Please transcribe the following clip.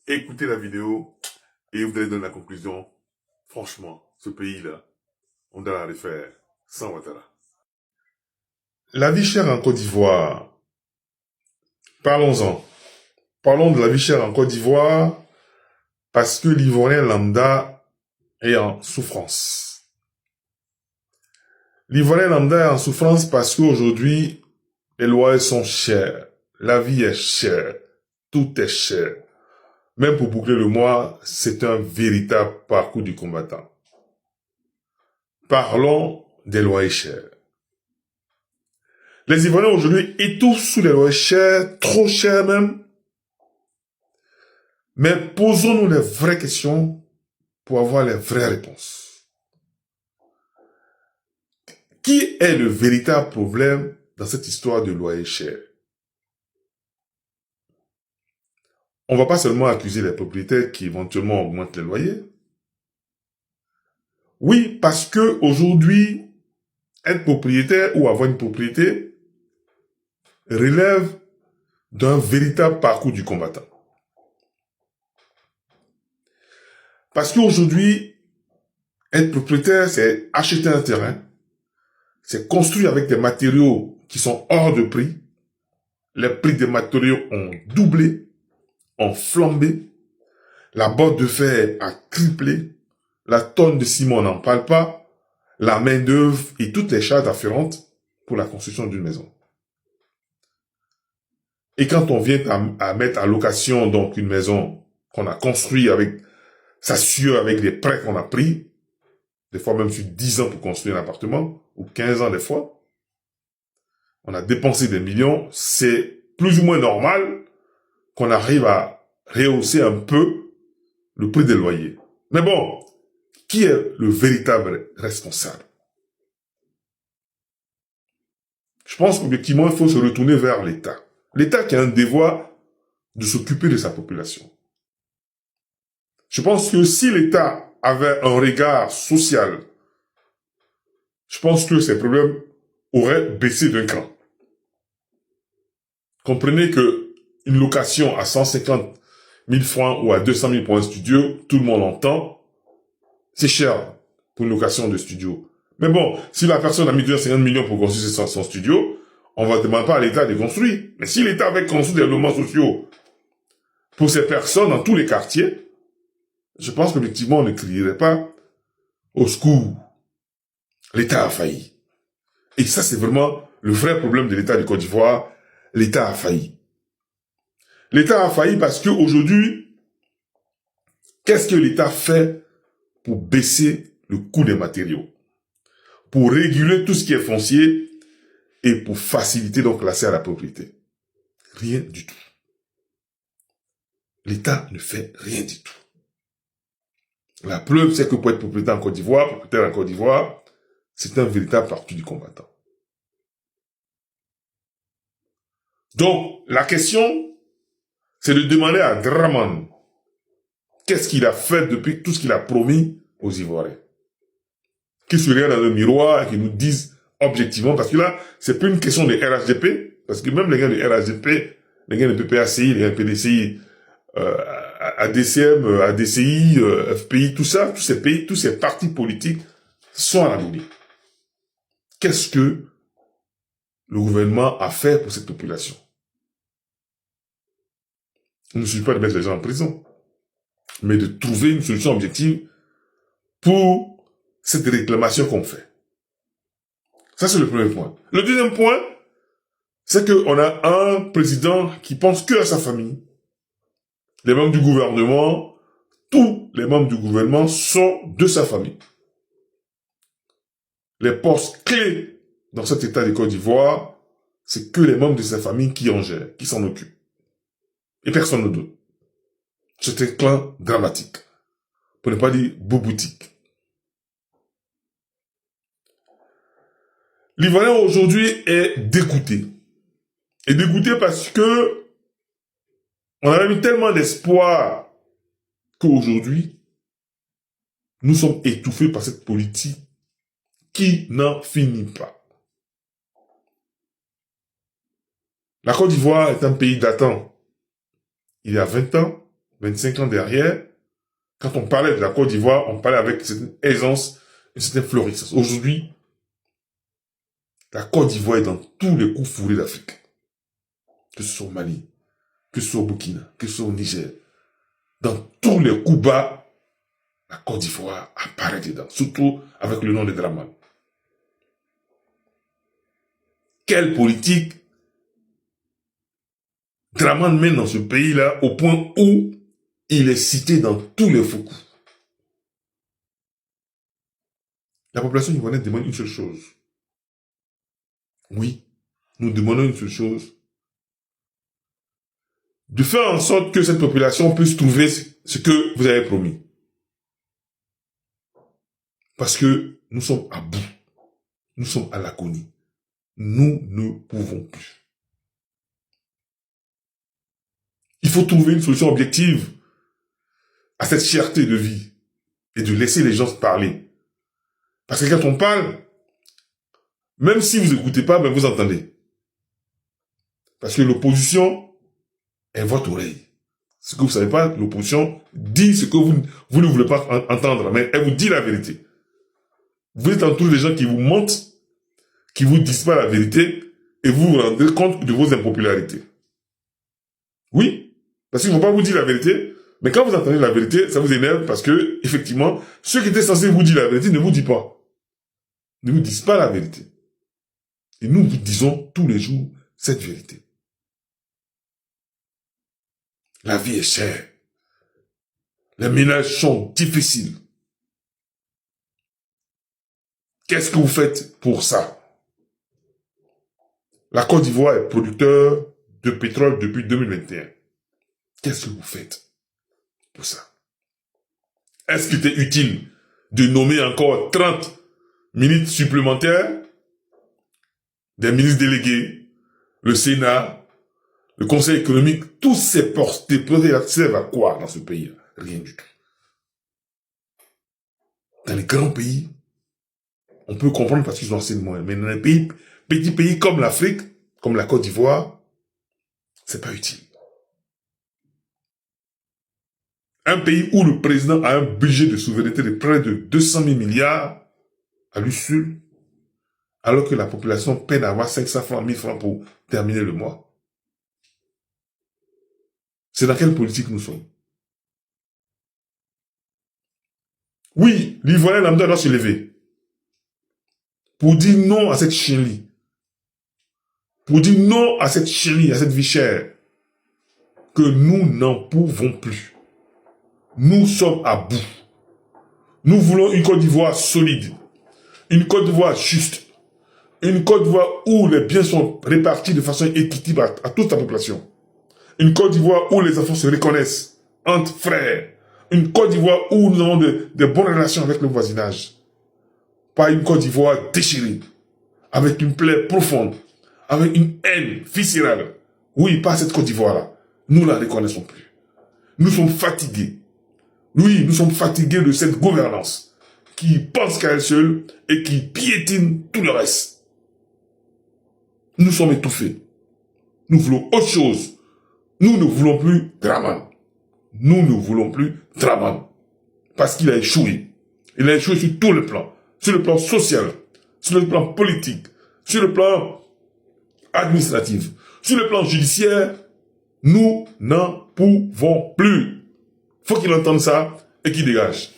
écoutez la vidéo et vous allez donner la conclusion. Franchement, ce pays-là, on doit la refaire sans Ouattara. La vie chère en Côte d'Ivoire. Parlons-en. Parlons de la vie chère en Côte d'Ivoire parce que l'Ivoirien lambda est en souffrance. L'Ivoirien lambda est en souffrance parce qu'aujourd'hui, les loyers sont chers. La vie est chère. Tout est cher. Même pour boucler le mois, c'est un véritable parcours du combattant. Parlons des loyers chers. Les Ivoiriens aujourd'hui étouffent sous les loyers chers, trop chers même. Mais posons-nous les vraies questions pour avoir les vraies réponses. Qui est le véritable problème dans cette histoire de loyer cher? On ne va pas seulement accuser les propriétaires qui éventuellement augmentent les loyers. Oui, parce que aujourd'hui, être propriétaire ou avoir une propriété relève d'un véritable parcours du combattant. Parce qu'aujourd'hui, être propriétaire, c'est acheter un terrain, c'est construire avec des matériaux qui sont hors de prix. Les prix des matériaux ont doublé, ont flambé. La barre de fer a triplé. La tonne de ciment, on n'en parle pas. La main-d'œuvre et toutes les charges afférentes pour la construction d'une maison. Et quand on vient à mettre à location donc une maison qu'on a construite avec sa sueur, avec les prêts qu'on a pris, des fois même sur 10 ans pour construire un appartement, ou 15 ans des fois, on a dépensé des millions, c'est plus ou moins normal qu'on arrive à rehausser un peu le prix des loyers. Mais bon, qui est le véritable responsable? Je pense qu'objectivement, il faut se retourner vers l'État. L'État qui a un devoir de s'occuper de sa population. Je pense que si l'État avait un regard social, je pense que ces problèmes auraient baissé d'un cran. Comprenez que une location à 150 000 francs ou à 200 000 pour un studio, tout le monde entend, c'est cher pour une location de studio. Mais bon, si la personne a mis 250 millions pour construire son studio, on va demander pas à l'État de construire. Mais si l'État avait construit des logements sociaux pour ces personnes dans tous les quartiers, je pense qu'effectivement, on ne crierait pas au secours. L'État a failli. Et ça, c'est vraiment le vrai problème de l'État de Côte d'Ivoire. L'État a failli. L'État a failli parce qu'aujourd'hui, qu'est-ce que l'État fait pour baisser le coût des matériaux, pour réguler tout ce qui est foncier et pour faciliter donc l'accès à la propriété? Rien du tout. L'État ne fait rien du tout. La preuve, c'est que pour être propriétaire en Côte d'Ivoire, c'est un véritable parti du combattant. Donc, la question, c'est de demander à Draman qu'est-ce qu'il a fait depuis tout ce qu'il a promis aux Ivoiriens. Qu'il se regarde dans le miroir et qu'il nous dise objectivement, parce que là, c'est plus une question de RHDP, parce que même les gars de RHDP, les gars de PPACI, les gars de PDCI, ADCM, ADCI, FPI, tout ça, tous ces pays, tous ces partis politiques sont à la limite. Qu'est-ce que le gouvernement a fait pour cette population? Il ne suffit pas de mettre les gens en prison, mais de trouver une solution objective pour cette réclamation qu'on fait. Ça, c'est le premier point. Le deuxième point, c'est qu'on a un président qui pense que à sa famille. Les membres du gouvernement, tous les membres du gouvernement sont de sa famille. Les postes clés dans cet état de Côte d'Ivoire, c'est que les membres de sa famille qui en gèrent, qui s'en occupent. Et personne ne d'autre. C'est un clan dramatique. Pour ne pas dire bouboutique. L'Ivoirien aujourd'hui est dégoûté. Et dégoûté parce que on avait mis tellement d'espoir qu'aujourd'hui, nous sommes étouffés par cette politique qui n'en finit pas. La Côte d'Ivoire est un pays datant il y a 20 ans, 25 ans derrière, quand on parlait de la Côte d'Ivoire, on parlait avec une certaine aisance, une certaine florissance. Aujourd'hui, la Côte d'Ivoire est dans tous les coups fourrés d'Afrique. Que ce soit au Mali, que ce soit au Burkina, que ce soit au Niger. Dans tous les coups bas, la Côte d'Ivoire apparaît dedans. Surtout avec le nom de Dramane. Quelle politique Dramane mène dans ce pays-là au point où il est cité dans tous les faux coups. La population ivoirienne demande une seule chose. Oui, nous demandons une seule chose. De faire en sorte que cette population puisse trouver ce que vous avez promis. Parce que nous sommes à bout. Nous sommes à l'agonie. Nous ne pouvons plus. Il faut trouver une solution objective à cette cherté de vie et de laisser les gens se parler. Parce que quand on parle, même si vous n'écoutez pas, ben vous entendez. Parce que l'opposition est votre oreille. Ce que vous ne savez pas, l'opposition dit ce que vous ne voulez pas entendre, mais elle vous dit la vérité. Vous êtes entouré de gens qui vous mentent, qui vous disent pas la vérité, et vous vous rendez compte de vos impopularités. Oui, parce qu'ils ne vont pas vous dire la vérité, mais quand vous entendez la vérité, ça vous énerve parce que, effectivement, ceux qui étaient censés vous dire la vérité ne vous disent pas. Ne vous disent pas la vérité. Et nous vous disons tous les jours cette vérité. La vie est chère. Les ménages sont difficiles. Qu'est-ce que vous faites pour ça? La Côte d'Ivoire est producteur de pétrole depuis 2021. Qu'est-ce que vous faites pour ça? Est-ce qu'il était utile de nommer encore 30 ministres supplémentaires, des ministres délégués, le Sénat, le Conseil économique, tous ces postes servent à quoi dans ce pays? Rien du tout. Dans les grands pays, on peut comprendre parce qu'ils ont assez de moyens. Mais dans les petits pays comme l'Afrique, comme la Côte d'Ivoire, c'est pas utile. Un pays où le président a un budget de souveraineté de près de 200 000 milliards à lui seul, alors que la population peine à avoir 500 francs, 1000 francs pour terminer le mois. C'est dans quelle politique nous sommes? Oui, l'Ivoirien lambda doit se lever pour dire non à cette chienlit. Pour dire non à cette chienlit, à cette vie chère, que nous n'en pouvons plus. Nous sommes à bout. Nous voulons une Côte d'Ivoire solide, une Côte d'Ivoire juste, une Côte d'Ivoire où les biens sont répartis de façon équitable à toute la population. Une Côte d'Ivoire où les enfants se reconnaissent entre frères. Une Côte d'Ivoire où nous avons de bonnes relations avec le voisinage. Pas une Côte d'Ivoire déchirée, avec une plaie profonde, avec une haine viscérale. Oui, pas cette Côte d'Ivoire-là. Nous la reconnaissons plus. Nous sommes fatigués. Oui, nous sommes fatigués de cette gouvernance qui pense qu'à elle seule et qui piétine tout le reste. Nous sommes étouffés. Nous voulons autre chose. Nous ne voulons plus Dramane. Nous ne voulons plus Dramane. Parce qu'il a échoué. Il a échoué sur tous les plans. Sur le plan social, sur le plan politique, sur le plan administratif, sur le plan judiciaire. Nous n'en pouvons plus. Faut qu'il entende ça et qu'il dégage.